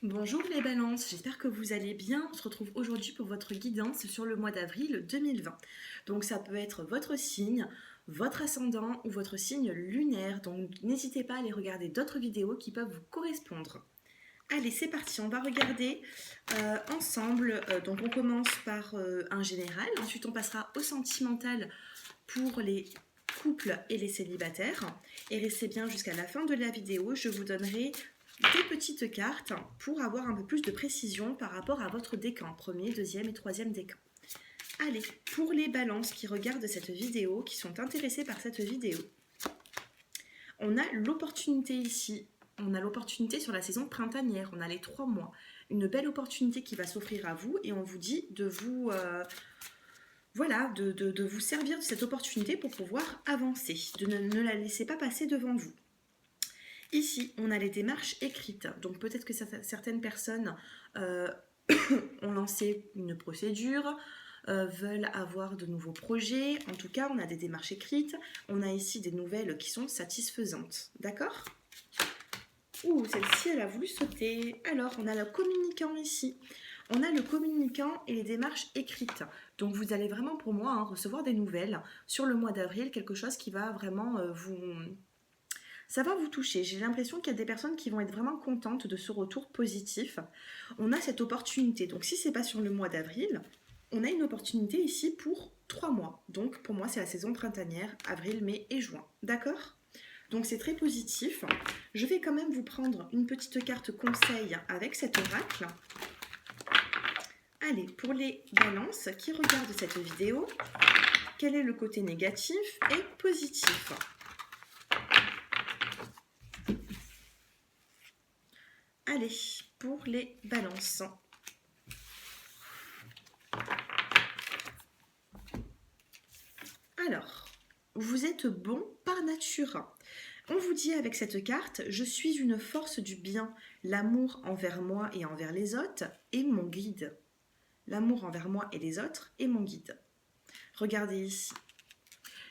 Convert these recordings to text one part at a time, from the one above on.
Bonjour les balances, j'espère que vous allez bien. On se retrouve aujourd'hui pour votre guidance sur le mois d'avril 2020. Donc ça peut être votre signe, votre ascendant ou votre signe lunaire. Donc n'hésitez pas à aller regarder d'autres vidéos qui peuvent vous correspondre. Allez, c'est parti, on va regarder ensemble. Donc on commence par un général, ensuite on passera au sentimental pour les couples et les célibataires. Et restez bien jusqu'à la fin de la vidéo, je vous donnerai des petites cartes pour avoir un peu plus de précision par rapport à votre décan, premier, deuxième et troisième décan. Allez, pour les balances qui regardent cette vidéo, qui sont intéressées par cette vidéo, on a l'opportunité ici, on a l'opportunité sur la saison printanière, on a les 3 mois, une belle opportunité qui va s'offrir à vous et on vous dit de vous... voilà, de vous servir de cette opportunité pour pouvoir avancer, de ne la laisser pas passer devant vous. Ici, on a les démarches écrites. Donc peut-être que certaines personnes ont lancé une procédure, veulent avoir de nouveaux projets. En tout cas, on a des démarches écrites. On a ici des nouvelles qui sont satisfaisantes. D'accord ? Ouh, celle-ci, elle a voulu sauter. Alors, on a le communicant ici. On a le communicant et les démarches écrites. Donc, vous allez vraiment, pour moi, recevoir des nouvelles sur le mois d'avril, quelque chose qui va vraiment ça va vous toucher. J'ai l'impression qu'il y a des personnes qui vont être vraiment contentes de ce retour positif. On a cette opportunité. Donc, si ce n'est pas sur le mois d'avril, on a une opportunité ici pour 3 mois. Donc, pour moi, c'est la saison printanière, avril, mai et juin. D'accord ? Donc, c'est très positif. Je vais quand même vous prendre une petite carte conseil avec cet oracle. Allez, pour les balances qui regardent cette vidéo, quel est le côté négatif et positif ? Allez, pour les balances. Alors, vous êtes bon par nature. On vous dit avec cette carte, je suis une force du bien. L'amour envers moi et envers les autres est mon guide. L'amour envers moi et les autres est mon guide. Regardez ici.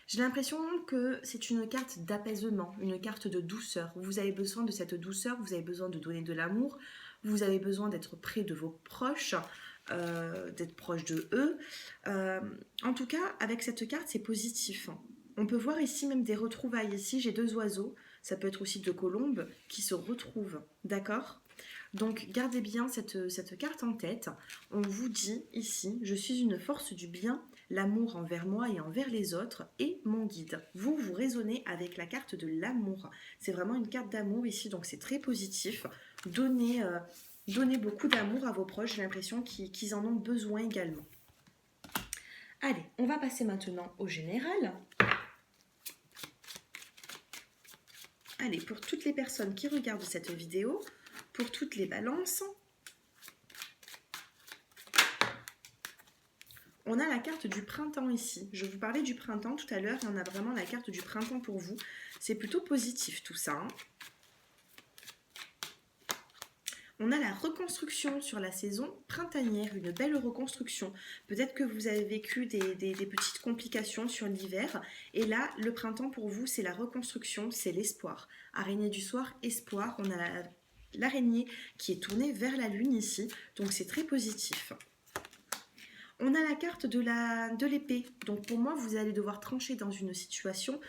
J'ai l'impression que c'est une carte d'apaisement, une carte de douceur. Vous avez besoin de cette douceur, vous avez besoin de donner de l'amour, vous avez besoin d'être près de vos proches, d'être proche de eux. En tout cas, avec cette carte, c'est positif. On peut voir ici même des retrouvailles. Ici, j'ai 2 oiseaux, ça peut être aussi 2 colombes qui se retrouvent, d'accord ? Donc, gardez bien cette carte en tête. On vous dit ici, je suis une force du bien, l'amour envers moi et envers les autres est mon guide. Vous raisonnez avec la carte de l'amour. C'est vraiment une carte d'amour ici, donc c'est très positif. Donnez beaucoup d'amour à vos proches, j'ai l'impression qu'ils en ont besoin également. Allez, on va passer maintenant au général. Allez, pour toutes les personnes qui regardent cette vidéo, pour toutes les balances, on a la carte du printemps ici. Je vous parlais du printemps tout à l'heure et on a vraiment la carte du printemps pour vous. C'est plutôt positif tout ça. On a la reconstruction sur la saison printanière, une belle reconstruction. Peut-être que vous avez vécu des petites complications sur l'hiver. Et là, le printemps pour vous, c'est la reconstruction, c'est l'espoir. Araignée du soir, espoir. On a l'araignée qui est tournée vers la lune ici. Donc c'est très positif. On a la carte de l'épée. Donc pour moi, vous allez devoir trancher dans une situation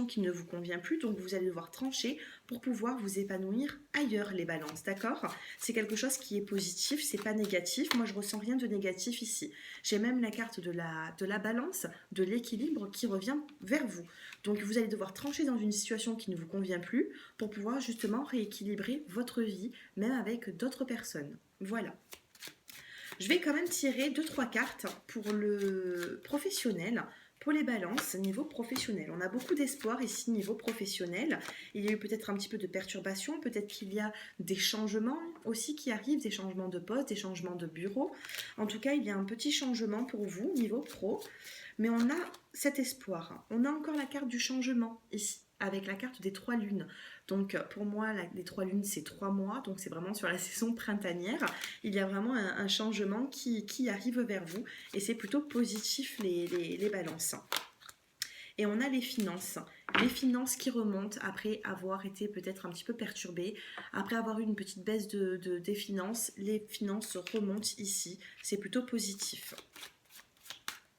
qui ne vous convient plus. Donc vous allez devoir trancher pour pouvoir vous épanouir ailleurs, les balances, d'accord ? C'est quelque chose qui est positif, c'est pas négatif. Moi, je ressens rien de négatif ici. J'ai même la carte de la balance, de l'équilibre qui revient vers vous. Donc vous allez devoir trancher dans une situation qui ne vous convient plus pour pouvoir justement rééquilibrer votre vie, même avec d'autres personnes. Voilà. Je vais quand même tirer 2-3 cartes pour le professionnel, pour les balances niveau professionnel. On a beaucoup d'espoir ici niveau professionnel. Il y a eu peut-être un petit peu de perturbation, peut-être qu'il y a des changements aussi qui arrivent, des changements de poste, des changements de bureau. En tout cas, il y a un petit changement pour vous niveau pro. Mais on a cet espoir. On a encore la carte du changement ici, avec la carte des 3 lunes. Donc pour moi, les 3 lunes, c'est 3 mois. Donc c'est vraiment sur la saison printanière. Il y a vraiment un changement qui arrive vers vous. Et c'est plutôt positif les balances. Et on a les finances. les finances qui remontent après avoir été peut-être un petit peu perturbées, après avoir eu une petite baisse des finances, les finances remontent ici, c'est plutôt positif.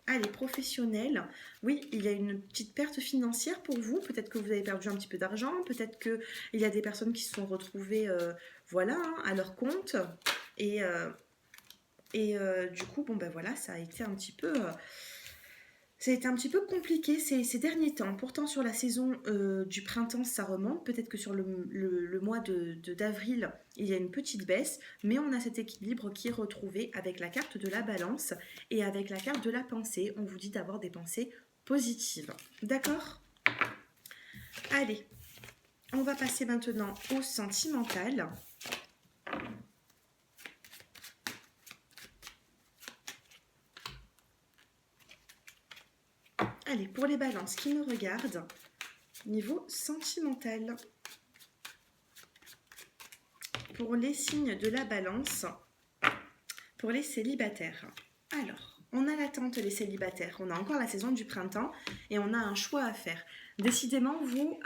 Allez, professionnel, oui, il y a une petite perte financière pour vous, peut-être que vous avez perdu un petit peu d'argent, peut-être qu'il y a des personnes qui se sont retrouvées voilà, hein, à leur compte, et, du coup, bon ben voilà, ça a été un petit peu... ça a été un petit peu compliqué ces derniers temps. Pourtant, sur la saison du printemps, ça remonte. Peut-être que sur le mois d'avril, il y a une petite baisse. Mais on a cet équilibre qui est retrouvé avec la carte de la balance et avec la carte de la pensée. On vous dit d'avoir des pensées positives. D'accord? Allez, on va passer maintenant au sentimental. Allez, pour les balances qui me regardent, niveau sentimental. Pour les signes de la balance, pour les célibataires. Alors, on a l'attente des célibataires, on a encore la saison du printemps et on a un choix à faire. Décidément, vous,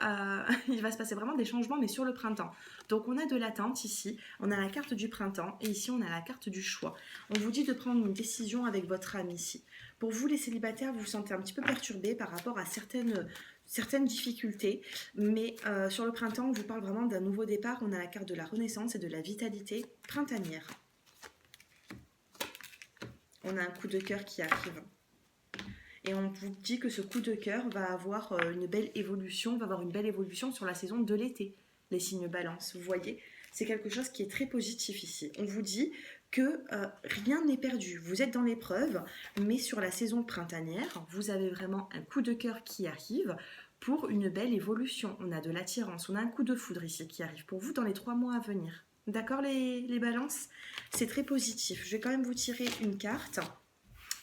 il va se passer vraiment des changements, mais sur le printemps. Donc, on a de l'attente ici, on a la carte du printemps et ici, on a la carte du choix. On vous dit de prendre une décision avec votre âme ici. Pour vous, les célibataires, vous vous sentez un petit peu perturbés par rapport à certaines difficultés, mais sur le printemps, on vous parle vraiment d'un nouveau départ. On a la carte de la renaissance et de la vitalité printanière. On a un coup de cœur qui arrive. Et on vous dit que ce coup de cœur va avoir une belle évolution, va avoir une belle évolution sur la saison de l'été, les signes balance. Vous voyez, c'est quelque chose qui est très positif ici. On vous dit que rien n'est perdu. Vous êtes dans l'épreuve, mais sur la saison printanière, vous avez vraiment un coup de cœur qui arrive pour une belle évolution. On a de l'attirance, on a un coup de foudre ici qui arrive pour vous dans les 3 mois à venir. D'accord les balances? C'est très positif. Je vais quand même vous tirer une carte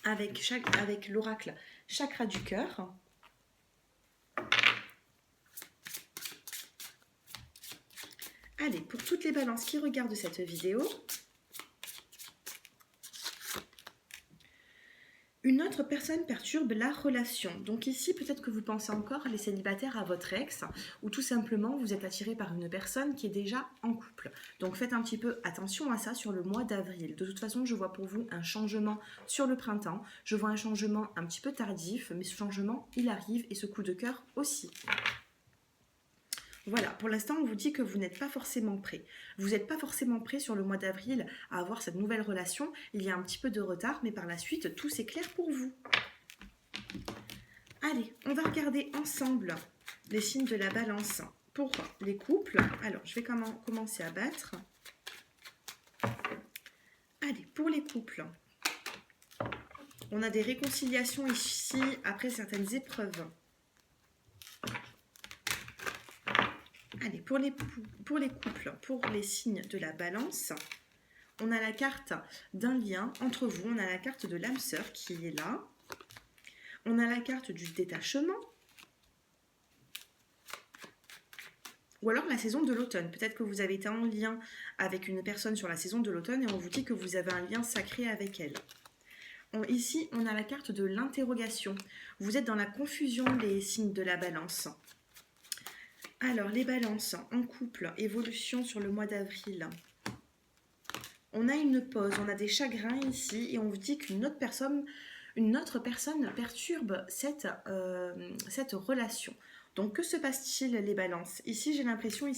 avec l'oracle chakra du cœur. Allez, pour toutes les balances qui regardent cette vidéo, une autre personne perturbe la relation. Donc ici, peut-être que vous pensez encore, les célibataires, à votre ex, ou tout simplement, vous êtes attiré par une personne qui est déjà en couple. Donc faites un petit peu attention à ça sur le mois d'avril. De toute façon, je vois pour vous un changement sur le printemps. Je vois un changement un petit peu tardif, mais ce changement, il arrive, et ce coup de cœur aussi. Voilà, pour l'instant, on vous dit que vous n'êtes pas forcément prêt. Vous n'êtes pas forcément prêt sur le mois d'avril à avoir cette nouvelle relation. Il y a un petit peu de retard, mais par la suite, tout s'éclaire pour vous. Allez, on va regarder ensemble les signes de la balance pour les couples. Alors, je vais commencer à battre. Allez, pour les couples, on a des réconciliations ici après certaines épreuves. Allez, pour les couples, pour les signes de la balance, on a la carte d'un lien entre vous, on a la carte de l'âme sœur qui est là, on a la carte du détachement, ou alors la saison de l'automne. Peut-être que vous avez été en lien avec une personne sur la saison de l'automne et on vous dit que vous avez un lien sacré avec elle. Ici, on a la carte de l'interrogation. Vous êtes dans la confusion des signes de la balance. Alors, les balances en couple, évolution sur le mois d'avril. On a une pause, on a des chagrins ici et on vous dit qu'une autre personne perturbe cette relation. Donc, que se passe-t-il les balances? Ici, j'ai l'impression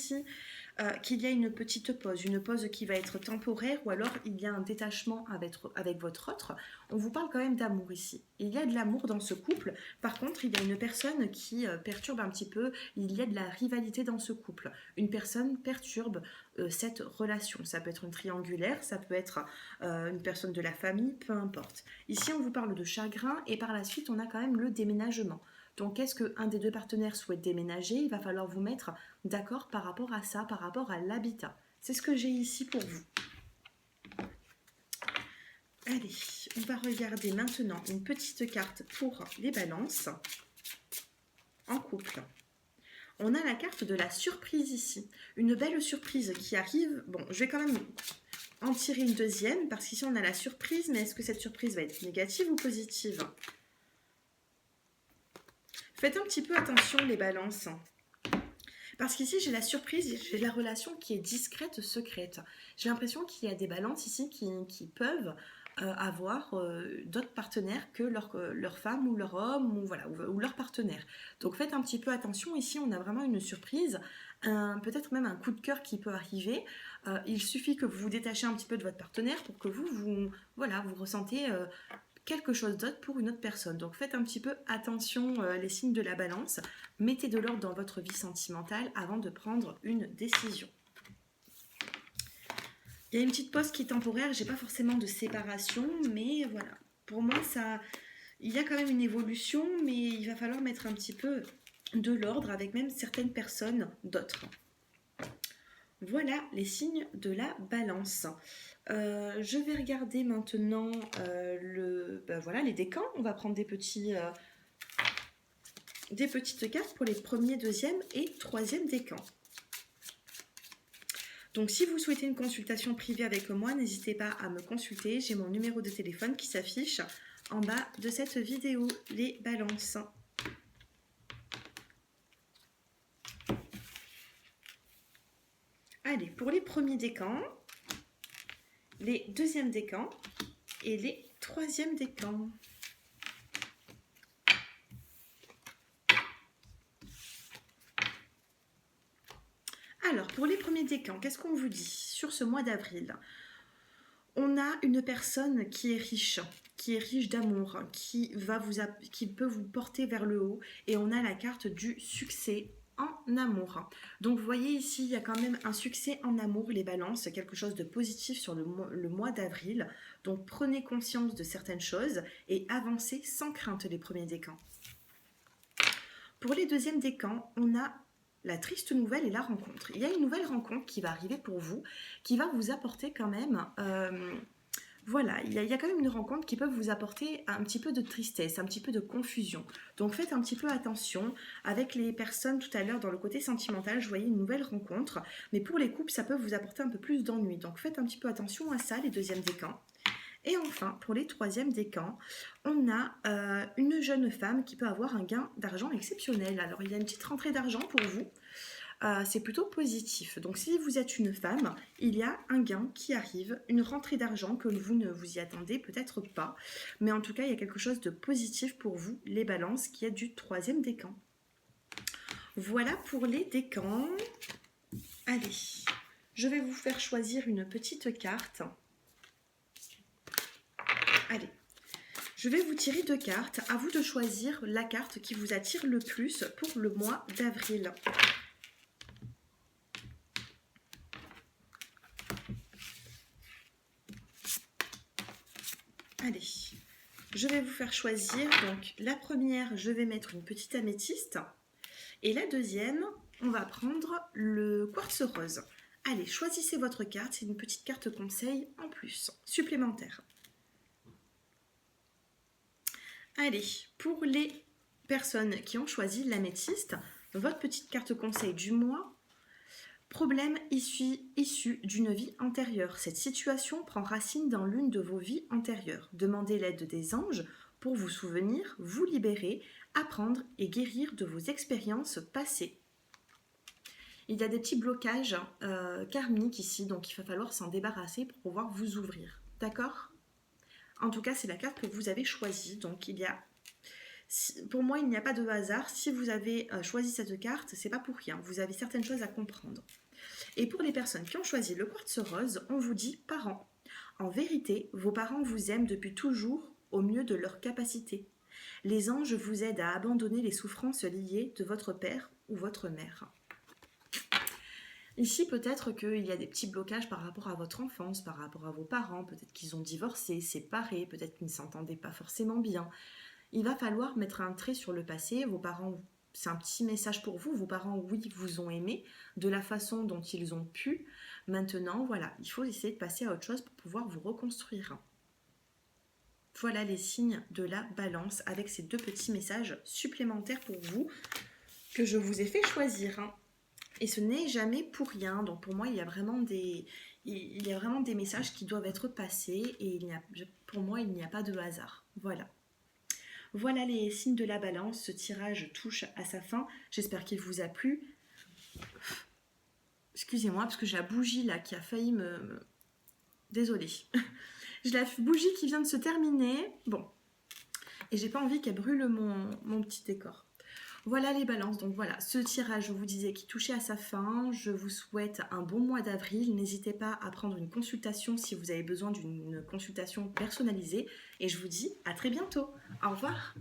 qu'il y a une petite pause, une pause qui va être temporaire ou alors il y a un détachement avec votre autre. On vous parle quand même d'amour ici. Il y a de l'amour dans ce couple. Par contre, il y a une personne qui perturbe un petit peu. Il y a de la rivalité dans ce couple. Une personne perturbe cette relation. Ça peut être une triangulaire, ça peut être une personne de la famille, peu importe. Ici, on vous parle de chagrin et par la suite, on a quand même le déménagement. Donc, est-ce qu'un des deux partenaires souhaite déménager? Il va falloir vous mettre d'accord par rapport à ça, par rapport à l'habitat. C'est ce que j'ai ici pour vous. Allez, on va regarder maintenant une petite carte pour les balances en couple. On a la carte de la surprise ici. Une belle surprise qui arrive. Bon, je vais quand même en tirer une deuxième parce qu'ici on a la surprise, mais est-ce que cette surprise va être négative ou positive? Faites un petit peu attention les balances. Parce qu'ici, j'ai la surprise, j'ai la relation qui est discrète, secrète. J'ai l'impression qu'il y a des balances ici qui peuvent avoir d'autres partenaires que leur femme ou leur homme ou, voilà, ou leur partenaire. Donc faites un petit peu attention. Ici, on a vraiment une surprise, peut-être même un coup de cœur qui peut arriver. Il suffit que vous vous détachiez un petit peu de votre partenaire pour que voilà, vous ressentez quelque chose d'autre pour une autre personne. Donc faites un petit peu attention les signes de la balance. Mettez de l'ordre dans votre vie sentimentale avant de prendre une décision. Il y a une petite pause qui est temporaire, j'ai pas forcément de séparation, mais voilà. Pour moi, il y a quand même une évolution, mais il va falloir mettre un petit peu de l'ordre avec même certaines personnes d'autres. Voilà les signes de la balance. Je vais regarder maintenant voilà, les décans. On va prendre des petites cartes pour les premiers, deuxième et troisième décans. Donc si vous souhaitez une consultation privée avec moi, n'hésitez pas à me consulter. J'ai mon numéro de téléphone qui s'affiche en bas de cette vidéo. Les balances. Allez, pour les premiers décans, les deuxièmes décans et les troisièmes décans. Alors, pour les premiers décans, qu'est-ce qu'on vous dit sur ce mois d'avril? On a une personne qui est riche d'amour, qui peut vous porter vers le haut, et on a la carte du succès en amour. Donc vous voyez ici, il y a quand même un succès en amour, les balances, quelque chose de positif sur le mois d'avril. Donc prenez conscience de certaines choses et avancez sans crainte les premiers décans. Pour les deuxièmes décans, on a la triste nouvelle et la rencontre. Il y a une nouvelle rencontre qui va arriver pour vous, qui va vous apporter quand même... voilà, il y a quand même une rencontre qui peut vous apporter un petit peu de tristesse, un petit peu de confusion. Donc faites un petit peu attention. Avec les personnes tout à l'heure dans le côté sentimental, je voyais une nouvelle rencontre. Mais pour les couples, ça peut vous apporter un peu plus d'ennui. Donc faites un petit peu attention à ça, les deuxièmes décans. Et enfin, pour les troisièmes décans, on a une jeune femme qui peut avoir un gain d'argent exceptionnel. Alors, il y a une petite rentrée d'argent pour vous. C'est plutôt positif. Donc, si vous êtes une femme, il y a un gain qui arrive, une rentrée d'argent que vous ne vous y attendez peut-être pas. Mais en tout cas, il y a quelque chose de positif pour vous, les balances, qui est du troisième décan. Voilà pour les décans. Allez, je vais vous faire choisir une petite carte. Allez, je vais vous tirer 2 cartes. À vous de choisir la carte qui vous attire le plus pour le mois d'avril. Allez, je vais vous faire choisir. Donc, la première, je vais mettre une petite améthyste. Et la deuxième, on va prendre le quartz rose. Allez, choisissez votre carte. C'est une petite carte conseil en plus, supplémentaire. Allez, pour les personnes qui ont choisi l'améthyste, votre petite carte conseil du mois, problème issu d'une vie antérieure. Cette situation prend racine dans l'une de vos vies antérieures. Demandez l'aide des anges pour vous souvenir, vous libérer, apprendre et guérir de vos expériences passées. Il y a des petits blocages karmiques ici, donc il va falloir s'en débarrasser pour pouvoir vous ouvrir. D'accord ? En tout cas, c'est la carte que vous avez choisie. Donc, pour moi, il n'y a pas de hasard. Si vous avez choisi cette carte, c'est pas pour rien. Vous avez certaines choses à comprendre. Et pour les personnes qui ont choisi le quartz rose, on vous dit parents. En vérité, vos parents vous aiment depuis toujours au mieux de leur capacité. Les anges vous aident à abandonner les souffrances liées de votre père ou votre mère. Ici, peut-être qu'il y a des petits blocages par rapport à votre enfance, par rapport à vos parents, peut-être qu'ils ont divorcé, séparé, peut-être qu'ils ne s'entendaient pas forcément bien. Il va falloir mettre un trait sur le passé. Vos parents, c'est un petit message pour vous. Vos parents, oui, vous ont aimé de la façon dont ils ont pu. Maintenant, voilà, il faut essayer de passer à autre chose pour pouvoir vous reconstruire. Voilà les signes de la balance avec ces 2 petits messages supplémentaires pour vous que je vous ai fait choisir. Et ce n'est jamais pour rien. Donc pour moi, il y a vraiment des messages qui doivent être passés et pour moi, il n'y a pas de hasard. Voilà. Voilà les signes de la balance, ce tirage touche à sa fin. J'espère qu'il vous a plu. Excusez-moi, parce que j'ai la bougie là qui a failli me... Désolée. J'ai la bougie qui vient de se terminer. Bon. Et j'ai pas envie qu'elle brûle mon petit décor. Voilà les balances, donc voilà, ce tirage, je vous disais, qui touchait à sa fin. Je vous souhaite un bon mois d'avril. N'hésitez pas à prendre une consultation si vous avez besoin d'une consultation personnalisée. Et je vous dis à très bientôt. Au revoir.